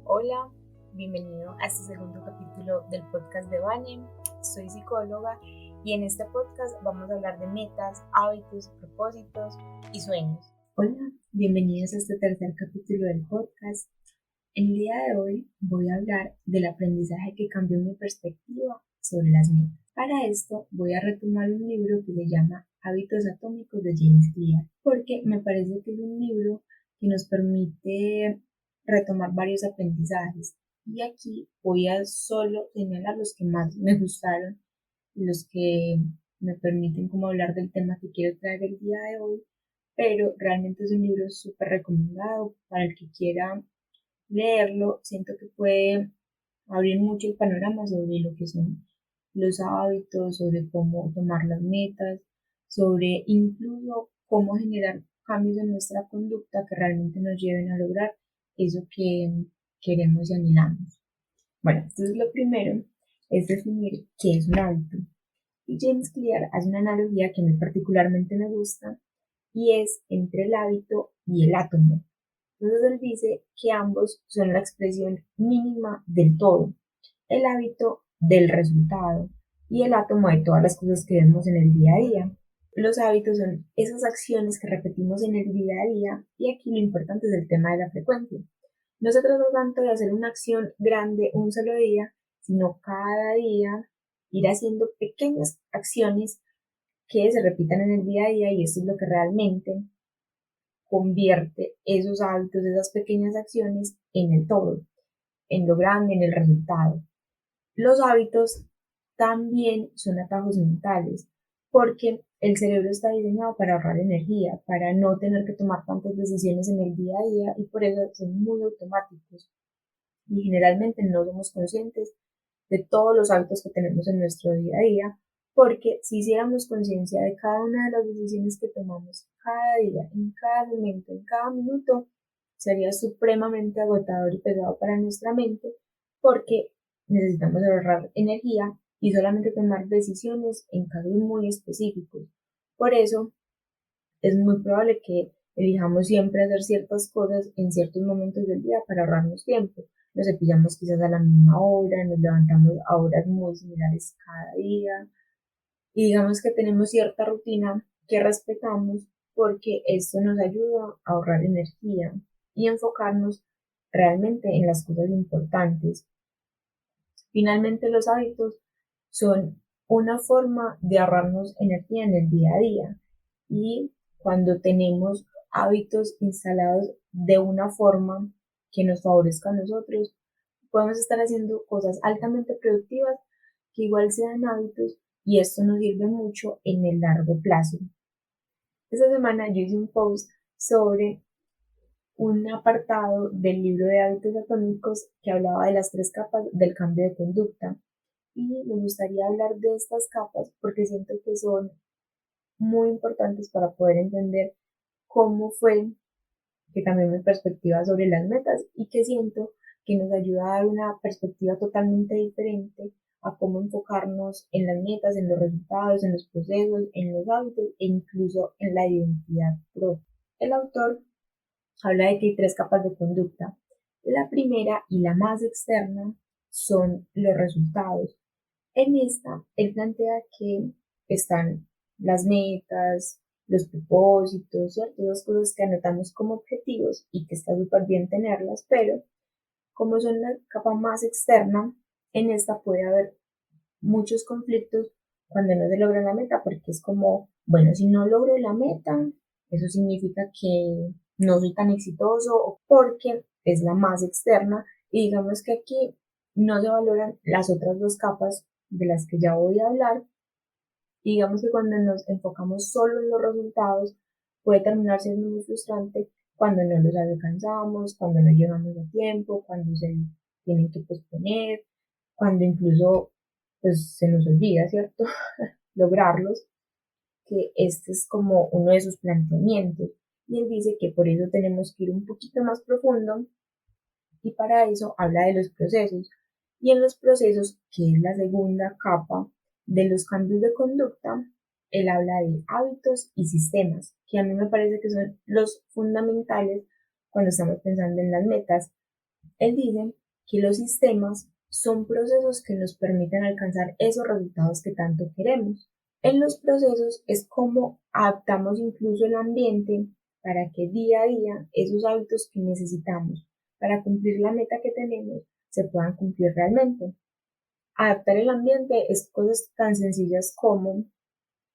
Hola, bienvenido a este segundo capítulo del podcast de Vane. Soy psicóloga y en este podcast vamos a hablar de metas, hábitos, propósitos y sueños. Hola, bienvenidos a este tercer capítulo del podcast. En el día de hoy voy a hablar del aprendizaje que cambió mi perspectiva sobre las metas. Para esto voy a retomar un libro que se llama Hábitos Atómicos de James Clear, porque me parece que es un libro que nos permite retomar varios aprendizajes. Y aquí voy a solo señalar los que más me gustaron y los que me permiten como hablar del tema que quiero traer el día de hoy, pero realmente es un libro súper recomendado para el que quiera leerlo. Siento que puede abrir mucho el panorama sobre lo que son los hábitos, sobre cómo tomar las metas, sobre incluso cómo generar cambios en nuestra conducta que realmente nos lleven a lograr eso que queremos y anhelamos. Bueno, entonces lo primero es definir qué es un hábito. Y James Clear hace una analogía que a mí particularmente me gusta y es entre el hábito y el átomo. Entonces él dice que ambos son la expresión mínima del todo, el hábito del resultado y el átomo de todas las cosas que vemos en el día a día. Los hábitos son esas acciones que repetimos en el día a día y aquí lo importante es el tema de la frecuencia. No se trata tanto de hacer una acción grande un solo día, sino cada día ir haciendo pequeñas acciones que se repitan en el día a día y esto es lo que realmente convierte esos hábitos, esas pequeñas acciones en el todo, en lo grande, en el resultado. Los hábitos también son atajos mentales, porque el cerebro está diseñado para ahorrar energía, para no tener que tomar tantas decisiones en el día a día y por eso son muy automáticos y generalmente no somos conscientes de todos los hábitos que tenemos en nuestro día a día, porque si hiciéramos conciencia de cada una de las decisiones que tomamos cada día, en cada momento, en cada minuto, sería supremamente agotador y pesado para nuestra mente, porque necesitamos ahorrar energía y solamente tomar decisiones en casos muy específicos. Por eso es muy probable que elijamos siempre hacer ciertas cosas en ciertos momentos del día para ahorrarnos tiempo. Nos cepillamos quizás a la misma hora, nos levantamos a horas muy similares cada día y digamos que tenemos cierta rutina que respetamos porque esto nos ayuda a ahorrar energía y enfocarnos realmente en las cosas importantes. Finalmente, los hábitos son una forma de ahorrarnos energía en el día a día y cuando tenemos hábitos instalados de una forma que nos favorezca a nosotros, podemos estar haciendo cosas altamente productivas que igual sean hábitos y esto nos sirve mucho en el largo plazo. Esta semana yo hice un post sobre un apartado del libro de hábitos atómicos que hablaba de las 3 capas del cambio de conducta y me gustaría hablar de estas capas porque siento que son muy importantes para poder entender cómo fue que cambió mi perspectiva sobre las metas y que siento que nos ayuda a dar una perspectiva totalmente diferente a cómo enfocarnos en las metas, en los resultados, en los procesos, en los hábitos e incluso en la identidad propia. El autor habla de que hay 3 capas de conducta. La primera y la más externa son los resultados. En esta, él plantea que están las metas, los propósitos, ¿cierto? Esas cosas que anotamos como objetivos y que está súper bien tenerlas, pero como son la capa más externa, en esta puede haber muchos conflictos cuando no se logra la meta, porque es como, bueno, si no logro la meta, eso significa que no soy tan exitoso o porque es la más externa y digamos que aquí no se valoran las otras 2 capas de las que ya voy a hablar. Y digamos que cuando nos enfocamos solo en los resultados, puede terminar siendo muy frustrante cuando no los alcanzamos, cuando no llegamos a tiempo, cuando se tienen que posponer, cuando incluso pues se nos olvida, ¿cierto? Lograrlos, que este es como uno de sus planteamientos. Y él dice que por eso tenemos que ir un poquito más profundo y para eso habla de los procesos. Y en los procesos, que es la segunda capa de los cambios de conducta, él habla de hábitos y sistemas, que a mí me parece que son los fundamentales cuando estamos pensando en las metas. Él dice que los sistemas son procesos que nos permiten alcanzar esos resultados que tanto queremos. En los procesos es como adaptamos incluso el ambiente para que día a día esos hábitos que necesitamos para cumplir la meta que tenemos se puedan cumplir realmente. Adaptar el ambiente es cosas tan sencillas como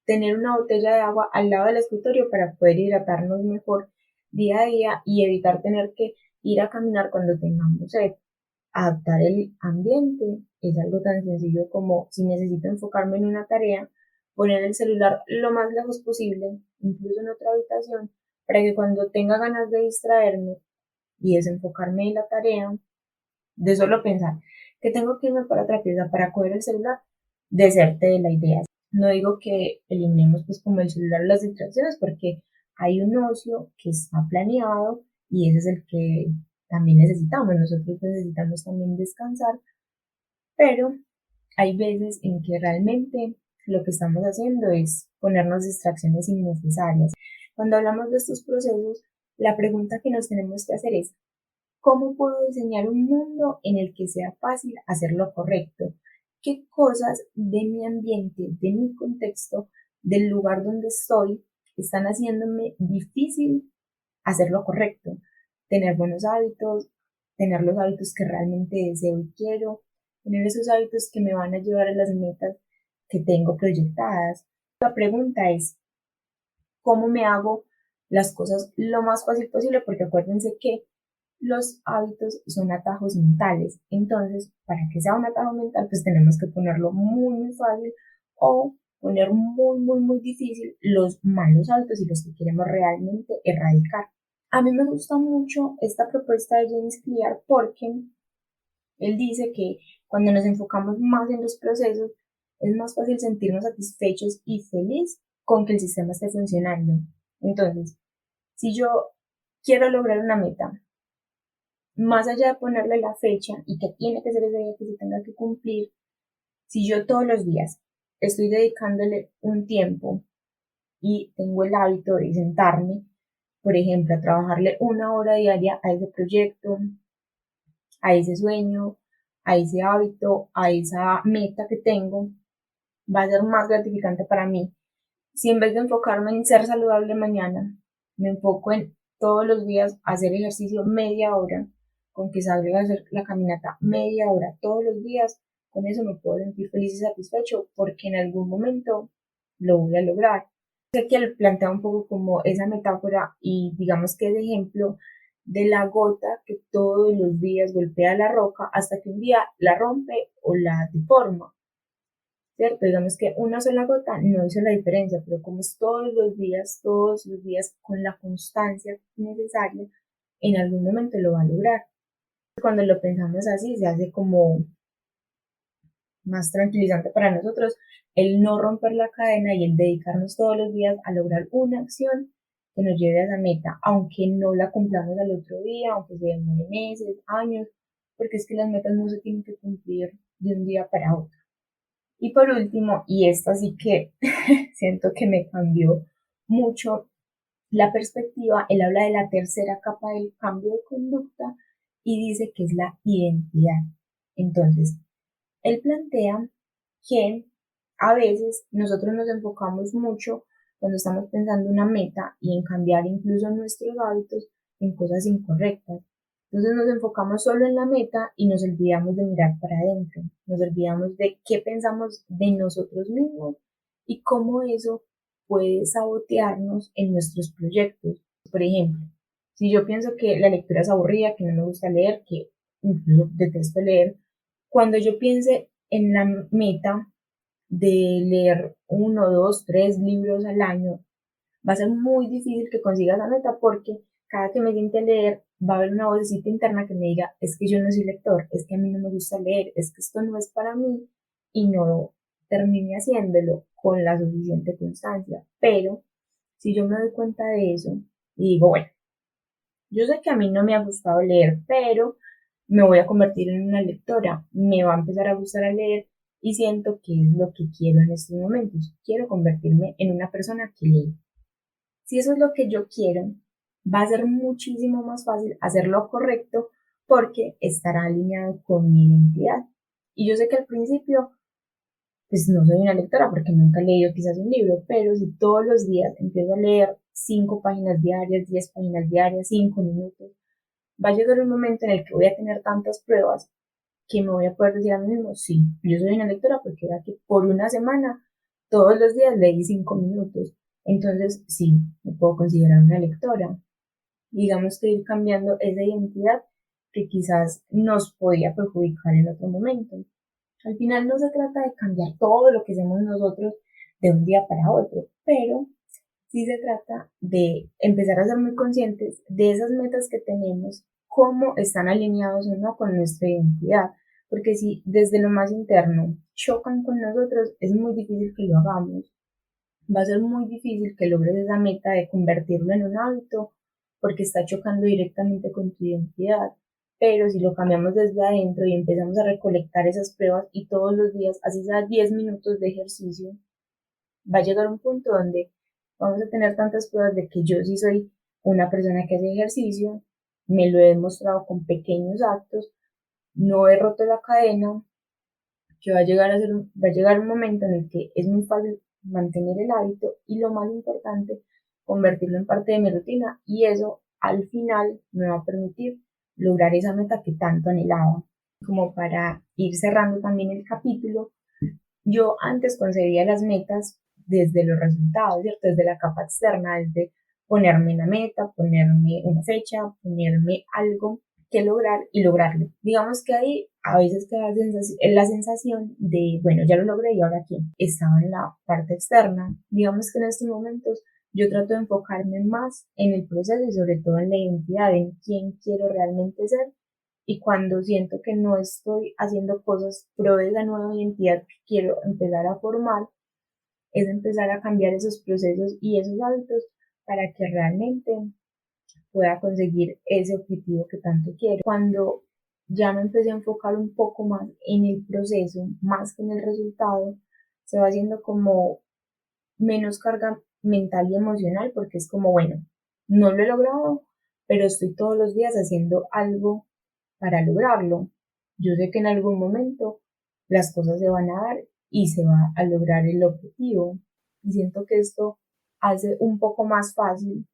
tener una botella de agua al lado del escritorio para poder hidratarnos mejor día a día y evitar tener que ir a caminar cuando tengamos sed. Adaptar el ambiente es algo tan sencillo como si necesito enfocarme en una tarea, poner el celular lo más lejos posible, incluso en otra habitación, para que cuando tenga ganas de distraerme y desenfocarme en la tarea, de solo pensar que tengo que irme para otra pieza para coger el celular, deserte de la idea. No digo que eliminemos pues como el celular las distracciones porque hay un ocio que está planeado y ese es el que también necesitamos. Nosotros necesitamos también descansar, pero hay veces en que realmente lo que estamos haciendo es ponernos distracciones innecesarias. Cuando hablamos de estos procesos, la pregunta que nos tenemos que hacer es, ¿cómo puedo diseñar un mundo en el que sea fácil hacer lo correcto? ¿Qué cosas de mi ambiente, de mi contexto, del lugar donde estoy, están haciéndome difícil hacer lo correcto? Tener buenos hábitos, tener los hábitos que realmente deseo y quiero, tener esos hábitos que me van a llevar a las metas que tengo proyectadas. La pregunta es, ¿cómo me hago las cosas lo más fácil posible? Porque acuérdense que los hábitos son atajos mentales. Entonces, para que sea un atajo mental, pues tenemos que ponerlo muy, muy fácil o poner muy, muy, muy difícil los malos hábitos y los que queremos realmente erradicar. A mí me gusta mucho esta propuesta de James Clear porque él dice que cuando nos enfocamos más en los procesos, es más fácil sentirnos satisfechos y felices con que el sistema esté funcionando. Entonces, si yo quiero lograr una meta, más allá de ponerle la fecha y que tiene que ser ese día que se tenga que cumplir, si yo todos los días estoy dedicándole un tiempo y tengo el hábito de sentarme, por ejemplo, a trabajarle una hora diaria a ese proyecto, a ese sueño, a ese hábito, a esa meta que tengo, va a ser más gratificante para mí. Si en vez de enfocarme en ser saludable mañana, me enfoco en todos los días hacer ejercicio media hora, con que salga a hacer la caminata media hora todos los días, con eso me puedo sentir feliz y satisfecho porque en algún momento lo voy a lograr. Sé que él plantea un poco como esa metáfora y digamos que es ejemplo de la gota que todos los días golpea la roca hasta que un día la rompe o la deforma. ¿Cierto? Digamos que una sola gota no hizo la diferencia, pero como es todos los días, con la constancia necesaria, en algún momento lo va a lograr. Cuando lo pensamos así, se hace como más tranquilizante para nosotros el no romper la cadena y el dedicarnos todos los días a lograr una acción que nos lleve a esa meta, aunque no la cumplamos al otro día, aunque se demore meses, años, porque es que las metas no se tienen que cumplir de un día para otro. Y por último, y esta sí que siento que me cambió mucho la perspectiva, él habla de la tercera capa del cambio de conducta y dice que es la identidad. Entonces, él plantea que a veces nosotros nos enfocamos mucho cuando estamos pensando una meta y en cambiar incluso nuestros hábitos en cosas incorrectas. Entonces nos enfocamos solo en la meta y nos olvidamos de mirar para adentro, nos olvidamos de qué pensamos de nosotros mismos y cómo eso puede sabotearnos en nuestros proyectos. Por ejemplo, si yo pienso que la lectura es aburrida, que no me gusta leer, que incluso detesto leer, cuando yo piense en la meta de leer uno, dos, tres libros al año, va a ser muy difícil que consiga esa meta porque cada que me siente a leer va a haber una vocecita interna que me diga, es que yo no soy lector, es que a mí no me gusta leer, es que esto no es para mí y no termine haciéndolo con la suficiente constancia. Pero si yo me doy cuenta de eso y digo, bueno, yo sé que a mí no me ha gustado leer, pero me voy a convertir en una lectora, me va a empezar a gustar a leer y siento que es lo que quiero en estos momentos. Quiero convertirme en una persona que lee. Si eso es lo que yo quiero, va a ser muchísimo más fácil hacerlo correcto porque estará alineado con mi identidad. Y yo sé que al principio, pues no soy una lectora porque nunca he leído quizás un libro, pero si todos los días empiezo a leer 5 páginas diarias, 10 páginas diarias, 5 minutos, va a llegar un momento en el que voy a tener tantas pruebas que me voy a poder decir a mí mismo, sí, yo soy una lectora porque era que por una semana, todos los días leí 5 minutos. Entonces, sí, me puedo considerar una lectora. Digamos que ir cambiando esa identidad que quizás nos podía perjudicar en otro momento. Al final no se trata de cambiar todo lo que hacemos nosotros de un día para otro, pero sí se trata de empezar a ser muy conscientes de esas metas que tenemos, cómo están alineados o no con nuestra identidad, porque si desde lo más interno chocan con nosotros, es muy difícil que lo hagamos. Va a ser muy difícil que logres esa meta de convertirlo en un hábito porque está chocando directamente con tu identidad. Pero si lo cambiamos desde adentro y empezamos a recolectar esas pruebas y todos los días, así sea 10 minutos de ejercicio, va a llegar un punto donde vamos a tener tantas pruebas de que yo sí soy una persona que hace ejercicio, me lo he demostrado con pequeños actos, no he roto la cadena, que va a llegar un momento en el que es muy fácil mantener el hábito y lo más importante, convertirlo en parte de mi rutina y eso al final me va a permitir lograr esa meta que tanto anhelaba. Como para ir cerrando también el capítulo, yo antes concebía las metas desde los resultados, ¿cierto? Desde la capa externa, desde ponerme una meta, ponerme una fecha, ponerme algo que lograr y lograrlo. Digamos que ahí a veces queda la sensación de, bueno, ya lo logré y ahora qué. Estaba en la parte externa. Digamos que en estos momentos yo trato de enfocarme más en el proceso y sobre todo en la identidad, en quién quiero realmente ser. Y cuando siento que no estoy haciendo cosas pro de la nueva identidad que quiero empezar a formar, es empezar a cambiar esos procesos y esos hábitos para que realmente pueda conseguir ese objetivo que tanto quiero. Cuando ya me empecé a enfocar un poco más en el proceso, más que en el resultado, se va haciendo como menos carga mental y emocional porque es como, bueno, no lo he logrado, pero estoy todos los días haciendo algo para lograrlo. Yo sé que en algún momento las cosas se van a dar y se va a lograr el objetivo. Y siento que esto hace un poco más fácil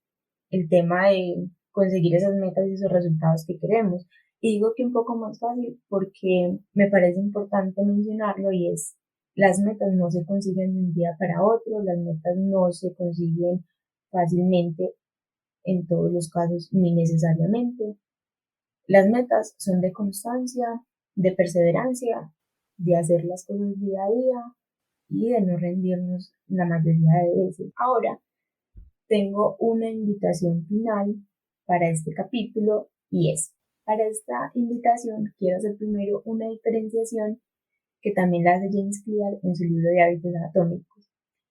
el tema de conseguir esas metas y esos resultados que queremos. Y digo que un poco más fácil porque me parece importante mencionarlo y es, las metas no se consiguen de un día para otro, las metas no se consiguen fácilmente en todos los casos ni necesariamente. Las metas son de constancia, de perseverancia, de hacer las cosas día a día y de no rendirnos la mayoría de veces. Ahora, tengo una invitación final para este capítulo y es, para esta invitación quiero hacer primero una diferenciación que también la hace James Clear en su libro de hábitos anatómicos.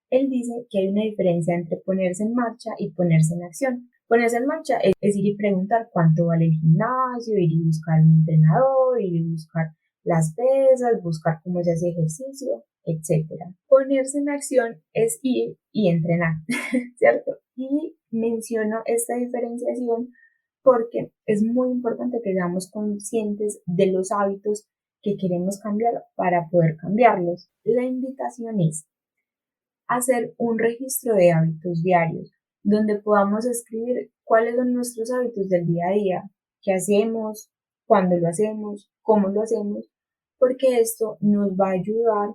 Él dice que hay una diferencia entre ponerse en marcha y ponerse en acción. Ponerse en marcha es ir y preguntar cuánto vale el gimnasio, ir y buscar un entrenador, ir y buscar las pesas, buscar cómo se hace ejercicio, etcétera. Ponerse en acción es ir y entrenar, ¿cierto? Y menciono esta diferenciación porque es muy importante que seamos conscientes de los hábitos que queremos cambiar para poder cambiarlos. La invitación es hacer un registro de hábitos diarios, donde podamos escribir cuáles son nuestros hábitos del día a día, qué hacemos, cuándo lo hacemos, cómo lo hacemos, porque esto nos va a ayudar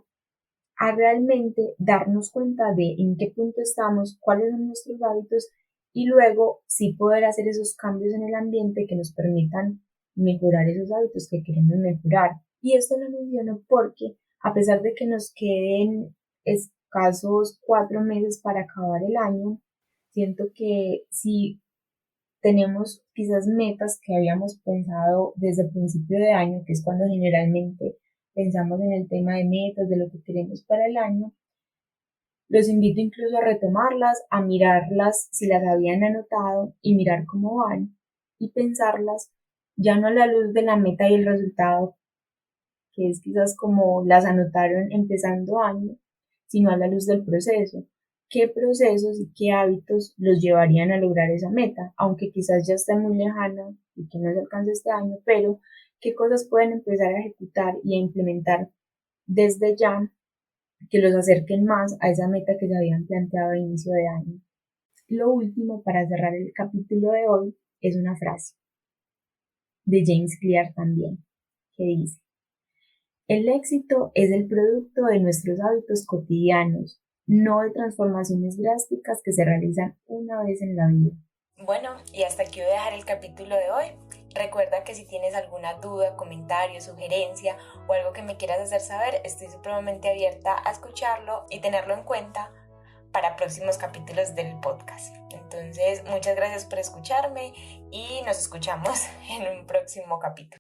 a realmente darnos cuenta de en qué punto estamos, cuáles son nuestros hábitos y luego sí poder hacer esos cambios en el ambiente que nos permitan mejorar esos hábitos que queremos mejorar. Y esto lo menciono porque a pesar de que nos queden escasos 4 meses para acabar el año, siento que si tenemos quizás metas que habíamos pensado desde el principio de año, que es cuando generalmente pensamos en el tema de metas, de lo que queremos para el año, los invito incluso a retomarlas, a mirarlas si las habían anotado y mirar cómo van y pensarlas ya no a la luz de la meta y el resultado, que es quizás como las anotaron empezando año, sino a la luz del proceso. qué procesos y qué hábitos los llevarían a lograr esa meta, aunque quizás ya esté muy lejana y que no se alcance este año, pero qué cosas pueden empezar a ejecutar y a implementar desde ya que los acerquen más a esa meta que se habían planteado a inicio de año. Lo último, para cerrar el capítulo de hoy, es una frase de James Clear también, que dice: el éxito es el producto de nuestros hábitos cotidianos, no de transformaciones drásticas que se realizan una vez en la vida. Bueno, y hasta aquí voy a dejar el capítulo de hoy. Recuerda que si tienes alguna duda, comentario, sugerencia o algo que me quieras hacer saber, estoy supremamente abierta a escucharlo y tenerlo en cuenta para próximos capítulos del podcast. Entonces, muchas gracias por escucharme y nos escuchamos en un próximo capítulo.